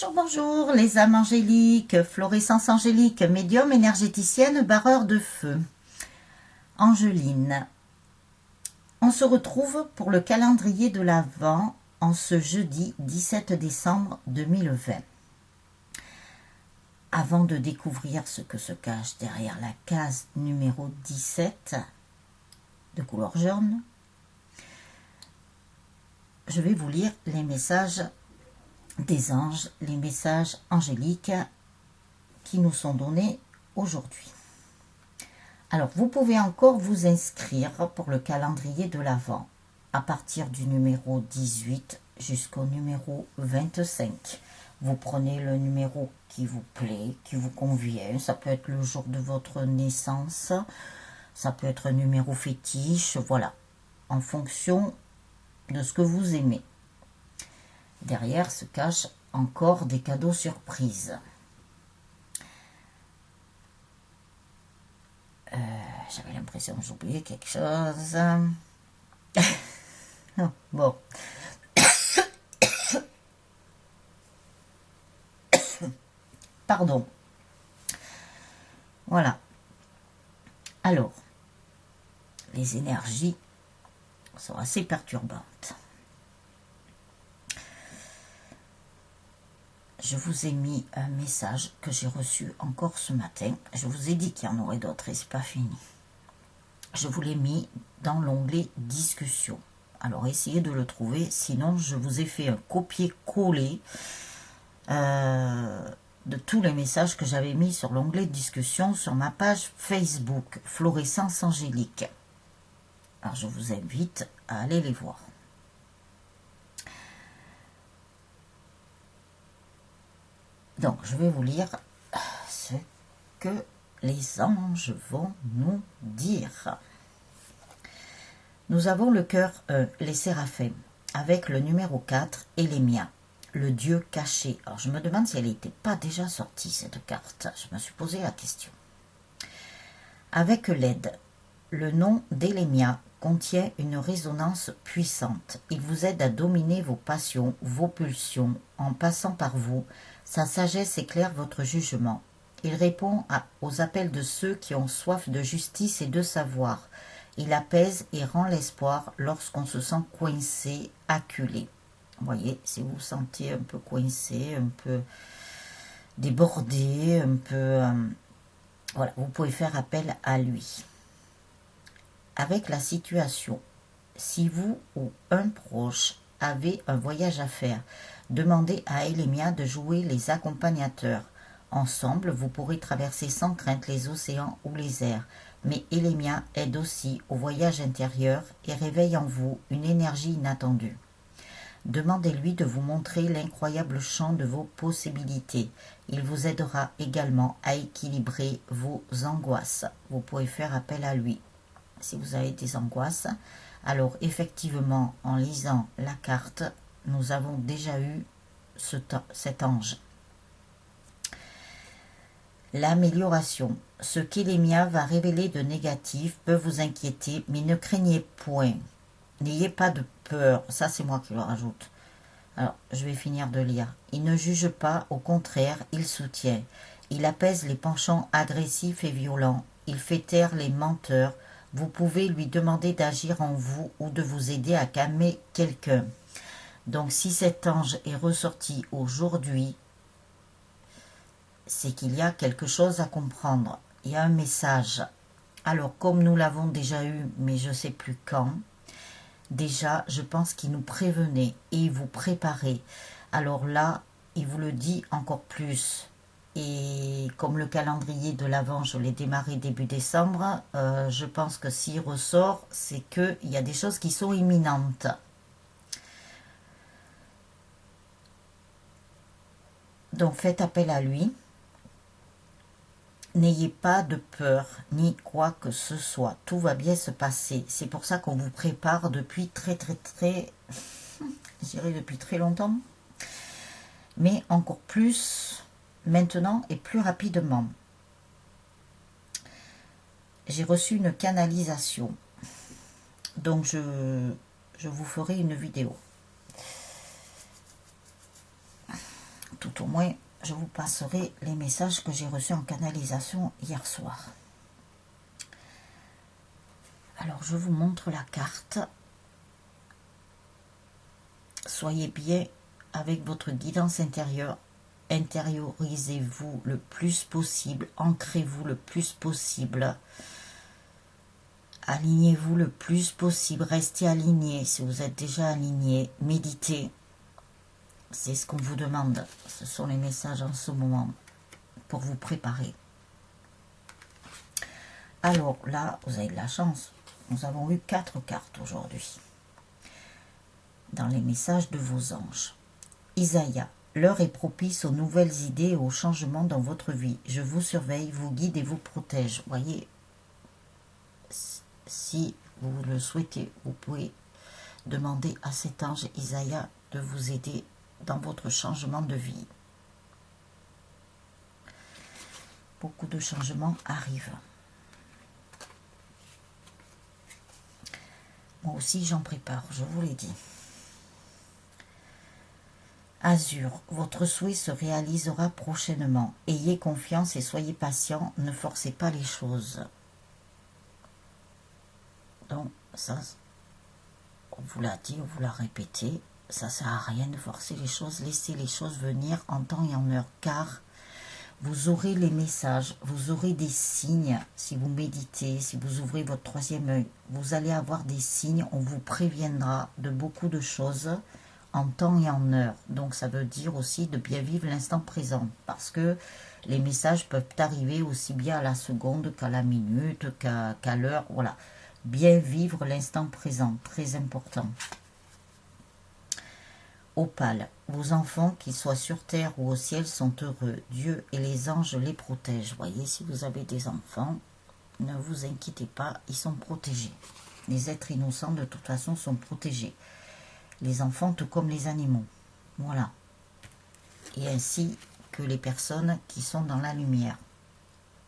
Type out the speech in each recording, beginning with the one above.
Bonjour, bonjour les âmes angéliques, florescence angélique, médium, énergéticienne, barreur de feu. Angeline. On se retrouve pour le calendrier de l'Avent en ce jeudi 17 décembre 2020. Avant de découvrir ce que se cache derrière la case numéro 17 de couleur jaune, je vais vous lire les messages des anges, les messages angéliques qui nous sont donnés aujourd'hui. Alors, vous pouvez encore vous inscrire pour le calendrier de l'Avent à partir du numéro 18 jusqu'au numéro 25. Vous prenez le numéro qui vous plaît, qui vous convient. Ça peut être le jour de votre naissance, ça peut être un numéro fétiche, voilà, en fonction de ce que vous aimez. Derrière se cachent encore des cadeaux surprises. J'avais l'impression que j'oubliais quelque chose. Bon. Pardon. Voilà. Alors, les énergies sont assez perturbantes. Je vous ai mis un message que j'ai reçu encore ce matin. Je vous ai dit qu'il y en aurait d'autres et c'est pas fini. Je vous l'ai mis dans l'onglet discussion. Alors essayez de le trouver, sinon je vous ai fait un copier-coller de tous les messages que j'avais mis sur l'onglet discussion sur ma page Facebook, Florescence Angélique. Alors je vous invite à aller les voir. Donc, je vais vous lire ce que les anges vont nous dire. Nous avons le cœur 1, les séraphins, avec le numéro 4, Elémia, le Dieu caché. Alors, je me demande si elle n'était pas déjà sortie, cette carte. Je me suis posé la question. Avec l'aide, le nom d'Elémia contient une résonance puissante. Il vous aide à dominer vos passions, vos pulsions, en passant par vous. Sa sagesse éclaire votre jugement. Il répond aux appels de ceux qui ont soif de justice et de savoir. Il apaise et rend l'espoir lorsqu'on se sent coincé, acculé. Vous voyez, si vous vous sentez un peu coincé, un peu débordé, un peu... voilà, vous pouvez faire appel à lui. Avec la situation, si vous ou un proche avez un voyage à faire, demandez à Elémia de jouer les accompagnateurs. Ensemble, vous pourrez traverser sans crainte les océans ou les airs. Mais Elémia aide aussi au voyage intérieur et réveille en vous une énergie inattendue. Demandez-lui de vous montrer l'incroyable champ de vos possibilités. Il vous aidera également à équilibrer vos angoisses. Vous pouvez faire appel à lui. Si vous avez des angoisses, alors effectivement, en lisant la carte, nous avons déjà eu cet ange. L'amélioration. Ce qu'Elémia va révéler de négatif peut vous inquiéter, mais ne craignez point. N'ayez pas de peur. Ça, c'est moi qui le rajoute. Alors, je vais finir de lire. Il ne juge pas, au contraire, il soutient. Il apaise les penchants agressifs et violents. Il fait taire les menteurs. Vous pouvez lui demander d'agir en vous ou de vous aider à calmer quelqu'un. Donc, si cet ange est ressorti aujourd'hui, c'est qu'il y a quelque chose à comprendre. Il y a un message. Alors, comme nous l'avons déjà eu, mais je ne sais plus quand, déjà, je pense qu'il nous prévenait et il vous préparait. Alors là, il vous le dit encore plus. Et comme le calendrier de l'Avent, je l'ai démarré début décembre, je pense que s'il ressort, c'est qu'il y a des choses qui sont imminentes. Donc faites appel à lui. N'ayez pas de peur, ni quoi que ce soit. Tout va bien se passer. C'est pour ça qu'on vous prépare depuis je dirais depuis très longtemps. Mais encore plus maintenant et plus rapidement. J'ai reçu une canalisation. Donc je vous ferai une vidéo. tout au moins, je vous passerai les messages que j'ai reçus en canalisation hier soir. Alors, je vous montre la carte. Soyez bien avec votre guidance intérieure. Intériorisez-vous le plus possible. Ancrez-vous le plus possible. Alignez-vous le plus possible. Restez aligné si vous êtes déjà aligné. Méditez. C'est ce qu'on vous demande. Ce sont les messages en ce moment pour vous préparer. Alors là, vous avez de la chance. Nous avons eu 4 cartes aujourd'hui. Dans les messages de vos anges. Isaïe, l'heure est propice aux nouvelles idées et aux changements dans votre vie. Je vous surveille, vous guide et vous protège. Voyez, si vous le souhaitez, vous pouvez demander à cet ange Isaïe de vous aider dans votre changement de vie. Beaucoup de changements arrivent. Moi aussi, j'en prépare, je vous l'ai dit. Azur, votre souhait se réalisera prochainement. Ayez confiance et soyez patient, ne forcez pas les choses. Donc, ça, on vous l'a dit, on vous l'a répété, ça ne sert à rien de forcer les choses, laissez les choses venir en temps et en heure, car vous aurez les messages, vous aurez des signes, si vous méditez, si vous ouvrez votre troisième œil, vous allez avoir des signes, on vous préviendra de beaucoup de choses en temps et en heure. Donc ça veut dire aussi de bien vivre l'instant présent, parce que les messages peuvent arriver aussi bien à la seconde qu'à la minute, qu'à l'heure, voilà. Bien vivre l'instant présent, très important. Opale, vos enfants, qu'ils soient sur terre ou au ciel, sont heureux. Dieu et les anges les protègent. Voyez, si vous avez des enfants, ne vous inquiétez pas, ils sont protégés. Les êtres innocents, de toute façon, sont protégés. Les enfants, tout comme les animaux. Voilà. Et ainsi que les personnes qui sont dans la lumière.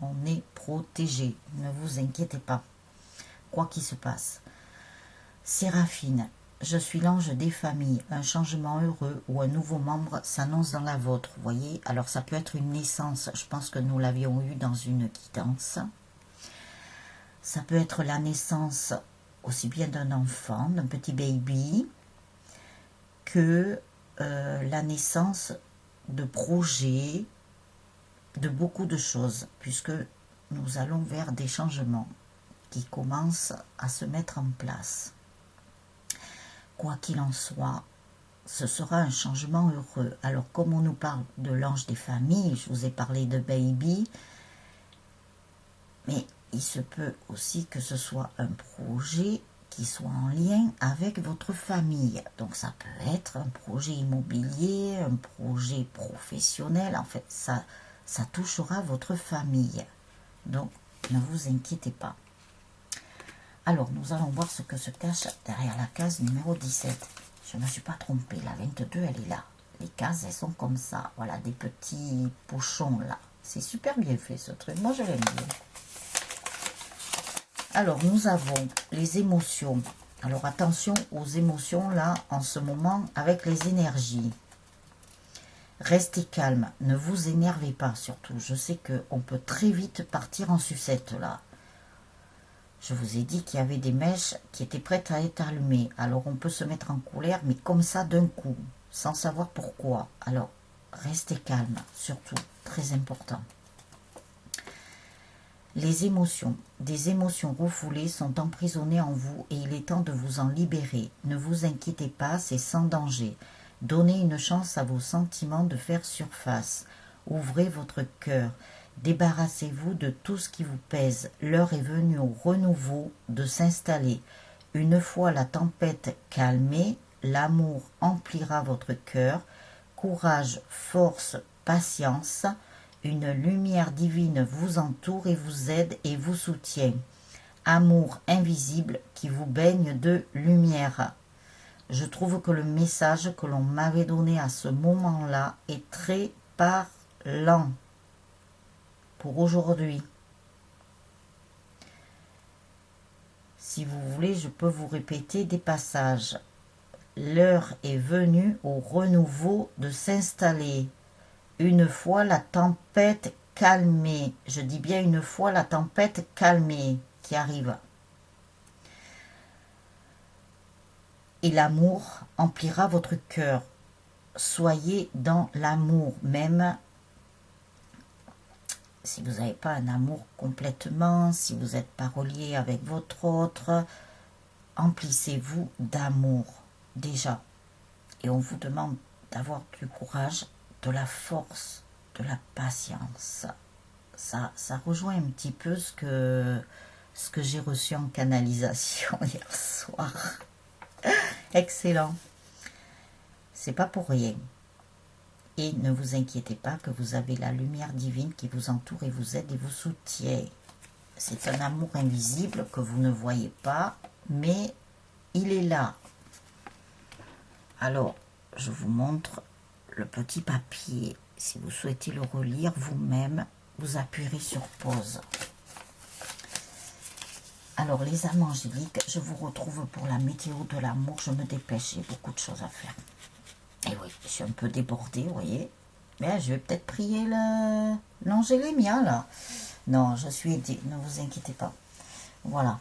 On est protégés. Ne vous inquiétez pas. Quoi qu'il se passe. Séraphine, je suis l'ange des familles. Un changement heureux ou un nouveau membre s'annonce dans la vôtre. Vous voyez, alors ça peut être une naissance. Je pense que nous l'avions eu dans une guidance. Ça peut être la naissance aussi bien d'un enfant, d'un petit baby, que la naissance de projets, de beaucoup de choses, puisque nous allons vers des changements qui commencent à se mettre en place. Quoi qu'il en soit, ce sera un changement heureux. Alors, comme on nous parle de l'ange des familles, je vous ai parlé de baby, mais il se peut aussi que ce soit un projet qui soit en lien avec votre famille. Donc, ça peut être un projet immobilier, un projet professionnel. En fait, ça touchera votre famille. Donc, ne vous inquiétez pas. Alors, nous allons voir ce que se cache derrière la case numéro 17. Je ne me suis pas trompée, la 22, elle est là. Les cases, elles sont comme ça. Voilà, des petits pochons là. C'est super bien fait ce truc. Moi, je l'aime bien. Alors, nous avons les émotions. Alors, attention aux émotions là, en ce moment, avec les énergies. Restez calme. Ne vous énervez pas, surtout. Je sais qu'on peut très vite partir en sucette là. Je vous ai dit qu'il y avait des mèches qui étaient prêtes à être allumées. Alors, on peut se mettre en colère, mais comme ça d'un coup, sans savoir pourquoi. Alors, restez calme, surtout, très important. Les émotions. Des émotions refoulées sont emprisonnées en vous et il est temps de vous en libérer. Ne vous inquiétez pas, c'est sans danger. Donnez une chance à vos sentiments de faire surface. Ouvrez votre cœur. Débarrassez-vous de tout ce qui vous pèse. L'heure est venue au renouveau de s'installer. Une fois la tempête calmée, l'amour emplira votre cœur. Courage, force, patience. Une lumière divine vous entoure et vous aide et vous soutient. Amour invisible qui vous baigne de lumière. Je trouve que le message que l'on m'avait donné à ce moment-là est très parlant. Pour aujourd'hui. Si vous voulez, je peux vous répéter des passages. L'heure est venue au renouveau de s'installer. une fois la tempête calmée, je dis bien une fois la tempête calmée qui arrive. Et l'amour emplira votre cœur. Soyez dans l'amour, même si vous n'avez pas un amour complètement, si vous n'êtes pas relié avec votre autre, emplissez-vous d'amour déjà. Et on vous demande d'avoir du courage, de la force, de la patience. Ça rejoint un petit peu ce que j'ai reçu en canalisation hier soir. Excellent. C'est pas pour rien. Et ne vous inquiétez pas que vous avez la lumière divine qui vous entoure et vous aide et vous soutient. C'est un amour invisible que vous ne voyez pas, mais il est là. Alors, je vous montre le petit papier. Si vous souhaitez le relire vous-même, vous appuierez sur pause. Alors, les âmes angéliques, je vous retrouve pour la météo de l'amour. Je me dépêche, j'ai beaucoup de choses à faire. Et oui, je suis un peu débordée, vous voyez. Mais je vais peut-être prier l'Angélémia, là. Non, je suis aidée, ne vous inquiétez pas. Voilà.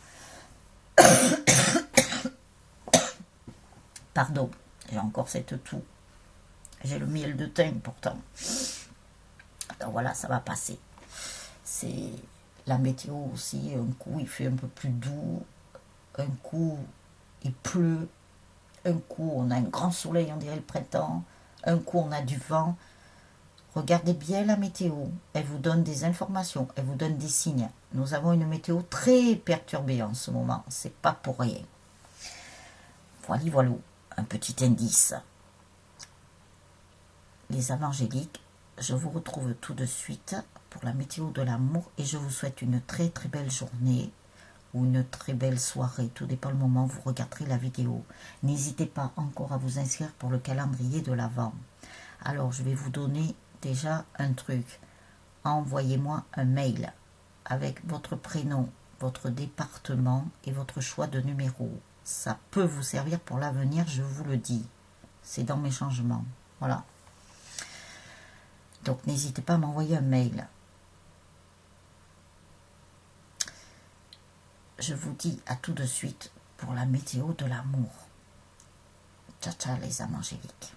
Pardon, j'ai encore cette toux. J'ai le miel de thym, pourtant. Donc voilà, ça va passer. C'est la météo aussi. Un coup, il fait un peu plus doux. Un coup, il pleut. Un coup, on a un grand soleil, on dirait le printemps. Un coup, on a du vent. Regardez bien la météo. Elle vous donne des informations. Elle vous donne des signes. Nous avons une météo très perturbée en ce moment. C'est pas pour rien. Voilà. Un petit indice. Les âmes angéliques, je vous retrouve tout de suite pour la météo de l'amour et je vous souhaite une très très belle journée ou une très belle soirée, tout dépend le moment où vous regarderez la vidéo. N'hésitez pas encore à vous inscrire pour le calendrier de l'Avent. Alors je vais vous donner déjà un truc. Envoyez-moi un mail avec votre prénom, votre département et votre choix de numéro. Ça peut vous servir pour l'avenir, je vous le dis. C'est dans mes changements. Voilà. Donc n'hésitez pas à m'envoyer un mail. Je vous dis à tout de suite pour la météo de l'amour. Ciao, ciao les âmes angéliques.